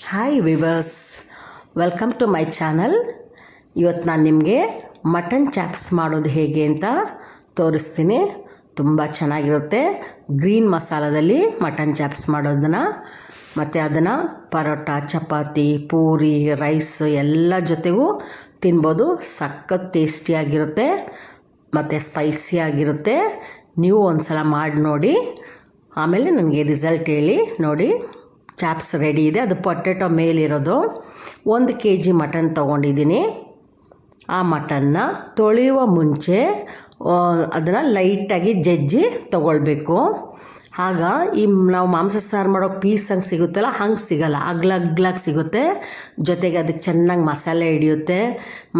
Hi viewers, welcome to my channel. ಇವತ್ತು ನಾನು ನಿಮಗೆ ಮಟನ್ ಚಾಪ್ಸ್ ಮಾಡೋದು ಹೇಗೆ ಅಂತ ತೋರಿಸ್ತೀನಿ. ತುಂಬ ಚೆನ್ನಾಗಿರುತ್ತೆ. ಗ್ರೀನ್ ಮಸಾಲದಲ್ಲಿ ಮಟನ್ ಚಾಪ್ಸ್ ಮಾಡೋದನ್ನು, ಮತ್ತು ಅದನ್ನು ಪರೋಟ, ಚಪಾತಿ, ಪೂರಿ, ರೈಸ್ ಎಲ್ಲ ಜೊತೆಗೂ ತಿನ್ಬೋದು. ಸಖತ್ ಟೇಸ್ಟಿಯಾಗಿರುತ್ತೆ ಮತ್ತು ಸ್ಪೈಸಿಯಾಗಿರುತ್ತೆ. ನೀವು ಒಂದು ಸಲ ಮಾಡಿ ನೋಡಿ, ಆಮೇಲೆ ನನಗೆ ರಿಸಲ್ಟ್ ಹೇಳಿ. ನೋಡಿ, ಚಾಪ್ಸ್ ರೆಡಿ ಇದೆ. ಅದು ಪೊಟೆಟೊ ಮೇಲಿರೋದು. 1 kg ಮಟನ್ ತೊಗೊಂಡಿದ್ದೀನಿ. ಆ ಮಟನ್ನ ತೊಳೆಯುವ ಮುಂಚೆ ಅದನ್ನು ಲೈಟಾಗಿ ಜಜ್ಜಿ ತೊಗೊಳ್ಬೇಕು. ಆಗ ಈ ನಾವು ಮಾಂಸ ಸಾರು ಮಾಡೋ ಪೀಸ್ ಹಂಗೆ ಸಿಗುತ್ತಲ್ಲ, ಹಂಗೆ ಸಿಗೋಲ್ಲ, ಅಗ್ಲಾಗಿ ಸಿಗುತ್ತೆ. ಜೊತೆಗೆ ಅದಕ್ಕೆ ಚೆನ್ನಾಗಿ ಮಸಾಲೆ ಹಿಡಿಯುತ್ತೆ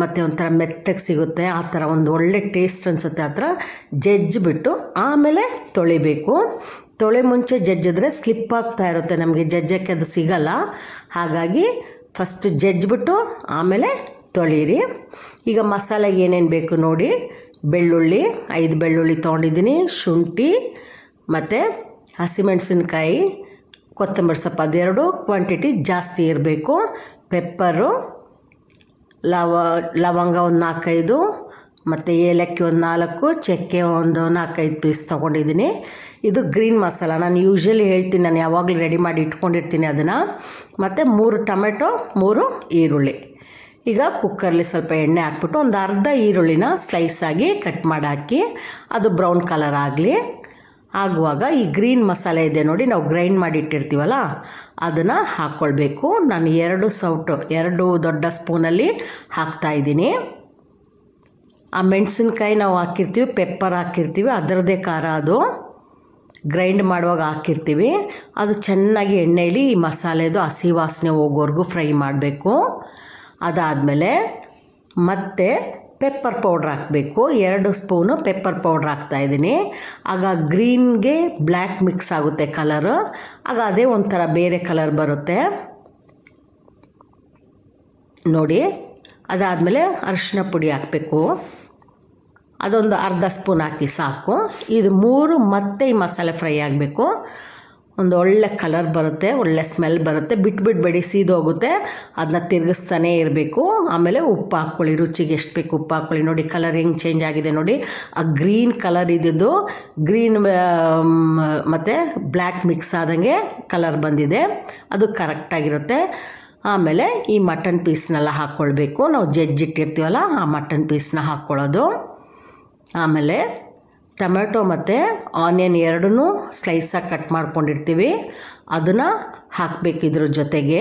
ಮತ್ತು ಒಂಥರ ಮೆತ್ತಗೆ ಸಿಗುತ್ತೆ. ಆ ಥರ ಒಂದು ಒಳ್ಳೆ ಟೇಸ್ಟ್ ಅನಿಸುತ್ತೆ. ಆ ಥರ ಜಜ್ಜಿಬಿಟ್ಟು ಆಮೇಲೆ ತೊಳಿಬೇಕು. ತೊಳೆ ಮುಂಚೆ ಜಜ್ಜಿದ್ರೆ ಸ್ಲಿಪ್ ಆಗ್ತಾ ಇರುತ್ತೆ, ನಮಗೆ ಜಜ್ಜಕ್ಕೆ ಅದು ಸಿಗಲ್ಲ. ಹಾಗಾಗಿ ಫಸ್ಟ್ ಜಜ್ಜಿಬಿಟ್ಟು ಆಮೇಲೆ ತೊಳೀರಿ. ಈಗ ಮಸಾಲೆಗೆ ಏನೇನು ಬೇಕು ನೋಡಿ. ಬೆಳ್ಳುಳ್ಳಿ 5 ಬೆಳ್ಳುಳ್ಳಿ ತೊಗೊಂಡಿದ್ದೀನಿ, ಶುಂಠಿ ಮತ್ತು ಹಸಿಮೆಣಸಿನ್ಕಾಯಿ, ಕೊತ್ತಂಬರಿ ಸೊಪ್ಪು, ಅದೆರಡು ಕ್ವಾಂಟಿಟಿ ಜಾಸ್ತಿ ಇರಬೇಕು. ಪೆಪ್ಪರು, ಲವಂಗ ಒಂದು 4-5, ಮತ್ತು ಏಲಕ್ಕಿ ಒಂದು 4, ಚಕ್ಕೆ ಒಂದು 4-5 ಪೀಸ್ ತೊಗೊಂಡಿದ್ದೀನಿ. ಇದು ಗ್ರೀನ್ ಮಸಾಲ. ನಾನು ಯೂಶ್ವಲಿ ಹೇಳ್ತೀನಿ, ನಾನು ಯಾವಾಗಲೂ ರೆಡಿ ಮಾಡಿ ಇಟ್ಕೊಂಡಿರ್ತೀನಿ ಅದನ್ನು. ಮತ್ತು 3 ಟೊಮೆಟೊ, 3 ಈರುಳ್ಳಿ. ಈಗ ಕುಕ್ಕರ್ಲಿ ಸ್ವಲ್ಪ ಎಣ್ಣೆ ಹಾಕ್ಬಿಟ್ಟು ಒಂದು ಅರ್ಧ ಈರುಳ್ಳಿನ ಸ್ಲೈಸಾಗಿ ಕಟ್ ಮಾಡಿ ಹಾಕಿ, ಅದು ಬ್ರೌನ್ ಕಲರ್ ಆಗಲಿ. ಆಗುವಾಗ ಈ ಗ್ರೀನ್ ಮಸಾಲೆ ಇದೆ ನೋಡಿ, ನಾವು ಗ್ರೈಂಡ್ ಮಾಡಿ ಇಟ್ಟಿರ್ತೀವಲ್ಲ, ಅದನ್ನು ಹಾಕ್ಕೊಳ್ಬೇಕು. ನಾನು 2 ದೊಡ್ಡ ಸ್ಪೂನಲ್ಲಿ ಹಾಕ್ತಾಯಿದ್ದೀನಿ. ಆ ಮೆಣಸಿನ್ಕಾಯಿ ನಾವು ಹಾಕಿರ್ತೀವಿ, ಪೆಪ್ಪರ್ ಹಾಕಿರ್ತೀವಿ, ಅದರದ್ದೇ ಖಾರ. ಅದು ಗ್ರೈಂಡ್ ಮಾಡುವಾಗ ಹಾಕಿರ್ತೀವಿ. ಅದು ಚೆನ್ನಾಗಿ ಎಣ್ಣೆಯಲ್ಲಿ ಈ ಮಸಾಲೆದು ಹಸಿ ವಾಸನೆ ಹೋಗೋವರೆಗೂ ಫ್ರೈ ಮಾಡಬೇಕು. ಅದಾದಮೇಲೆ ಮತ್ತೆ ಪೆಪ್ಪರ್ ಪೌಡ್ರ್ ಹಾಕಬೇಕು. 2 ಸ್ಪೂನು ಪೆಪ್ಪರ್ ಪೌಡ್ರ್ ಹಾಕ್ತಾಯಿದ್ದೀನಿ. ಆಗ ಗ್ರೀನ್ಗೆ ಬ್ಲ್ಯಾಕ್ ಮಿಕ್ಸ್ ಆಗುತ್ತೆ ಕಲರು. ಆಗ ಅದೇ ಒಂಥರ ಬೇರೆ ಕಲರ್ ಬರುತ್ತೆ ನೋಡಿ. ಅದಾದಮೇಲೆ ಅರಿಶಿನ ಪುಡಿ ಹಾಕಬೇಕು. ಅದೊಂದು ಅರ್ಧ ಸ್ಪೂನ್ ಹಾಕಿ ಸಾಕು. ಇದು 3 ಮತ್ತೆ ಈ ಮಸಾಲೆ ಫ್ರೈ ಆಗಬೇಕು. ಒಂದು ಒಳ್ಳೆ ಕಲರ್ ಬರುತ್ತೆ, ಒಳ್ಳೆ ಸ್ಮೆಲ್ ಬರುತ್ತೆ. ಬಿಟ್ಬಿಡಬೇಡಿ, ಸೀದೋಗುತ್ತೆ. ಅದನ್ನ ತಿರುಗಿಸ್ತಾನೇ ಇರಬೇಕು. ಆಮೇಲೆ ಉಪ್ಪು ಹಾಕ್ಕೊಳ್ಳಿ, ರುಚಿಗೆ ಎಷ್ಟು ಬೇಕು ಉಪ್ಪು ಹಾಕ್ಕೊಳ್ಳಿ. ನೋಡಿ ಕಲರ್ ಹೆಂಗೆ ಚೇಂಜ್ ಆಗಿದೆ ನೋಡಿ. ಆ ಗ್ರೀನ್ ಕಲರ್ ಇದ್ದಿದ್ದು ಗ್ರೀನ್ ಮತ್ತು ಬ್ಲ್ಯಾಕ್ ಮಿಕ್ಸ್ ಆದಂಗೆ ಕಲರ್ ಬಂದಿದೆ. ಅದು ಕರೆಕ್ಟಾಗಿರುತ್ತೆ. ಆಮೇಲೆ ಈ ಮಟನ್ ಪೀಸ್ನೆಲ್ಲ ಹಾಕ್ಕೊಳ್ಬೇಕು. ನಾವು ಜಜ್ಜಿಟ್ಟಿರ್ತೀವಲ್ಲ, ಆ ಮಟನ್ ಪೀಸ್ನ ಹಾಕ್ಕೊಳ್ಳೋದು. ಆಮೇಲೆ ಟೊಮೆಟೊ ಮತ್ತು ಆನಿಯನ್ 2 ಸ್ಲೈಸಾಗಿ ಕಟ್ ಮಾಡ್ಕೊಂಡಿರ್ತೀವಿ, ಅದನ್ನು ಹಾಕಬೇಕು. ಇದ್ರ ಜೊತೆಗೆ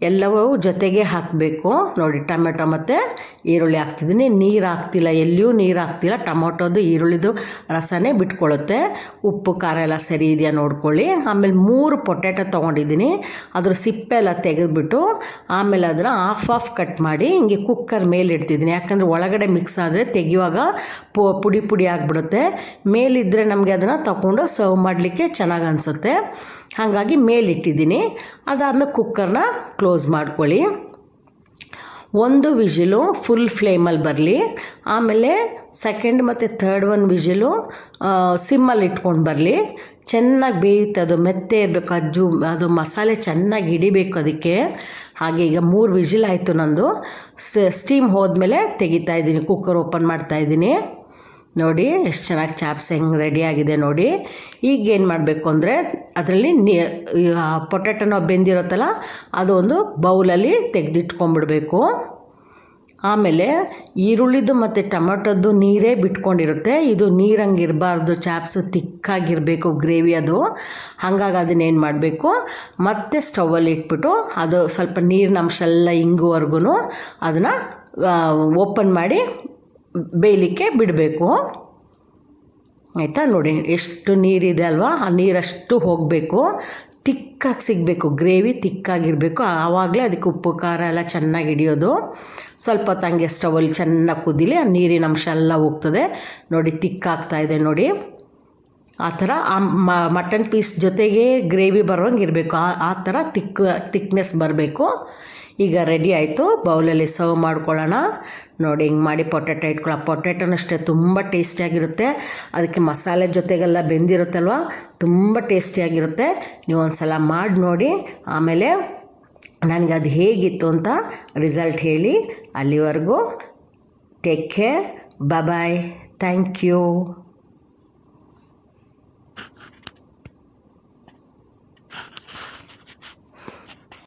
ಎಲ್ಲವೂ ಜೊತೆಗೆ ಹಾಕಬೇಕು. ನೋಡಿ, ಟೊಮೆಟೊ ಮತ್ತು ಈರುಳ್ಳಿ ಹಾಕ್ತಿದ್ದೀನಿ. ನೀರು ಹಾಕ್ತಿಲ್ಲ, ಎಲ್ಲಿಯೂ ನೀರು ಹಾಕ್ತಿಲ್ಲ. ಟೊಮೊಟೊದು ಈರುಳ್ಳಿದು ರಸನೇ ಬಿಟ್ಕೊಳ್ಳುತ್ತೆ. ಉಪ್ಪು ಖಾರ ಎಲ್ಲ ಸರಿ ಇದೆಯಾ ನೋಡ್ಕೊಳ್ಳಿ. ಆಮೇಲೆ 3 ಪೊಟ್ಯಾಟೊ ತೊಗೊಂಡಿದ್ದೀನಿ. ಅದ್ರ ಸಿಪ್ಪೆ ಎಲ್ಲ ತೆಗೆದುಬಿಟ್ಟು ಆಮೇಲೆ ಅದನ್ನು ಹಾಫ್ ಕಟ್ ಮಾಡಿ ಹಿಂಗೆ ಕುಕ್ಕರ್ ಮೇಲೆ ಇಡ್ತಿದ್ದೀನಿ. ಯಾಕಂದರೆ ಒಳಗಡೆ ಮಿಕ್ಸ್ ಆದರೆ ತೆಗೆಯುವಾಗ ಪುಡಿ ಆಗಿಬಿಡುತ್ತೆ. ಮೇಲಿದ್ದರೆ ನಮಗೆ ಅದನ್ನು ತಗೊಂಡು ಸರ್ವ್ ಮಾಡಲಿಕ್ಕೆ ಚೆನ್ನಾಗಿ ಅನಿಸುತ್ತೆ. ಹಾಗಾಗಿ ಮೇಲಿಟ್ಟಿದ್ದೀನಿ. ಅದಾದಮೇಲೆ ಕುಕ್ಕರ್ನ ಕ್ಲೋಸ್ ಮಾಡ್ಕೊಳ್ಳಿ. 1 ವಿಷಿಲು ಫುಲ್ ಫ್ಲೇಮಲ್ಲಿ ಬರಲಿ. ಆಮೇಲೆ ಸೆಕೆಂಡ್ ಮತ್ತು ಥರ್ಡ್ 1 ವಿಷಿಲು ಸಿಮ್ಮಲ್ಲಿ ಇಟ್ಕೊಂಡು ಬರಲಿ. ಚೆನ್ನಾಗಿ ಬೇಯುತ್ತೆ, ಅದು ಮೆತ್ತೆ ಇರಬೇಕು. ಅದು ಮಸಾಲೆ ಚೆನ್ನಾಗಿ ಹಿಡಿಬೇಕು ಅದಕ್ಕೆ. ಹಾಗೆ ಈಗ 3 ವಿಷಿಲ್ ಆಯಿತು ನಂದು. ಸ್ಟೀಮ್ ಹೋದ್ಮೇಲೆ ತೆಗಿತಾಯಿದ್ದೀನಿ, ಕುಕ್ಕರ್ ಓಪನ್ ಮಾಡ್ತಾಯಿದ್ದೀನಿ. ನೋಡಿ ಎಷ್ಟು ಚೆನ್ನಾಗಿ ಚಾಪ್ಸ್ ಹೆಂಗೆ ರೆಡಿಯಾಗಿದೆ ನೋಡಿ. ಈಗ ಏನು ಮಾಡಬೇಕು ಅಂದರೆ, ಅದರಲ್ಲಿ ಪೊಟ್ಯಾಟೊ ಬೆಂದಿರುತ್ತಲ್ಲ, ಅದು ಒಂದು ಬೌಲಲ್ಲಿ ತೆಗೆದಿಟ್ಕೊಂಡ್ಬಿಡ್ಬೇಕು. ಆಮೇಲೆ ಈರುಳ್ಳಿದು ಮತ್ತು ಟೊಮೆಟೊದ್ದು ನೀರೇ ಬಿಟ್ಕೊಂಡಿರುತ್ತೆ. ಇದು ನೀರಂಗೆ ಇರಬಾರ್ದು, ಚಾಪ್ಸು ತಿಕ್ಕಾಗಿರಬೇಕು ಗ್ರೇವಿ ಅದು. ಹಾಗಾಗಿ ಅದನ್ನೇನು ಮಾಡಬೇಕು, ಮತ್ತೆ ಸ್ಟವಲ್ಲಿ ಇಟ್ಬಿಟ್ಟು ಅದು ಸ್ವಲ್ಪ ನೀರಿನ ಅಂಶ ಎಲ್ಲ ಇಂಗುವರೆಗೂ ಅದನ್ನು ಓಪನ್ ಮಾಡಿ ಬೇಯಲಿಕ್ಕೆ ಬಿಡಬೇಕು. ಆಯಿತಾ? ನೋಡಿ ಎಷ್ಟು ನೀರಿದೆ ಅಲ್ವಾ, ಆ ನೀರಷ್ಟು ಹೋಗಬೇಕು. ತಿಕ್ಕಾಗಿ ಸಿಗಬೇಕು, ಗ್ರೇವಿ ತಿಕ್ಕಾಗಿರಬೇಕು. ಆವಾಗಲೇ ಅದಕ್ಕೆ ಉಪ್ಪು ಖಾರ ಎಲ್ಲ ಚೆನ್ನಾಗಿ ಹಿಡಿಯೋದು. ಸ್ವಲ್ಪ ಹೊತ್ತು ಹಂಗೆ ಸ್ಟವಲ್ಲಿ ಚೆನ್ನಾಗಿ ಕುದೀಲಿ, ಆ ನೀರಿನ ಅಂಶ ಎಲ್ಲ ಹೋಗ್ತದೆ. ನೋಡಿ ತಿಕ್ಕಾಗ್ತಾಯಿದೆ ನೋಡಿ. ಆ ಥರ ಆ ಮಟನ್ ಪೀಸ್ ಜೊತೆಗೆ ಗ್ರೇವಿ ಬರುವಂಗೆ ಇರಬೇಕು. ಆ ಥರ ತಿಕ್ನೆಸ್ ಬರಬೇಕು. ಈಗ ರೆಡಿ ಆಯಿತು, ಬೌಲಲ್ಲಿ ಸರ್ವ್ ಮಾಡ್ಕೊಳ್ಳೋಣ. ನೋಡಿ ಹಿಂಗೆ ಮಾಡಿ ಪೊಟ್ಯಾಟೊ ಇಟ್ಕೊಳ್ಳೋ. ಪೊಟ್ಯಾಟೊನೂ ಅಷ್ಟೇ ತುಂಬ ಟೇಸ್ಟಿಯಾಗಿರುತ್ತೆ. ಅದಕ್ಕೆ ಮಸಾಲೆ ಜೊತೆಗೆಲ್ಲ ಬೆಂದಿರುತ್ತಲ್ವ, ತುಂಬ ಟೇಸ್ಟಿಯಾಗಿರುತ್ತೆ. ನೀವು ಒಂದು ಸಲ ಮಾಡಿ ನೋಡಿ, ಆಮೇಲೆ ನನಗೆ ಅದು ಹೇಗಿತ್ತು ಅಂತ ರಿಸಲ್ಟ್ ಹೇಳಿ. ಅಲ್ಲಿವರೆಗೂ take care, bye, thank you.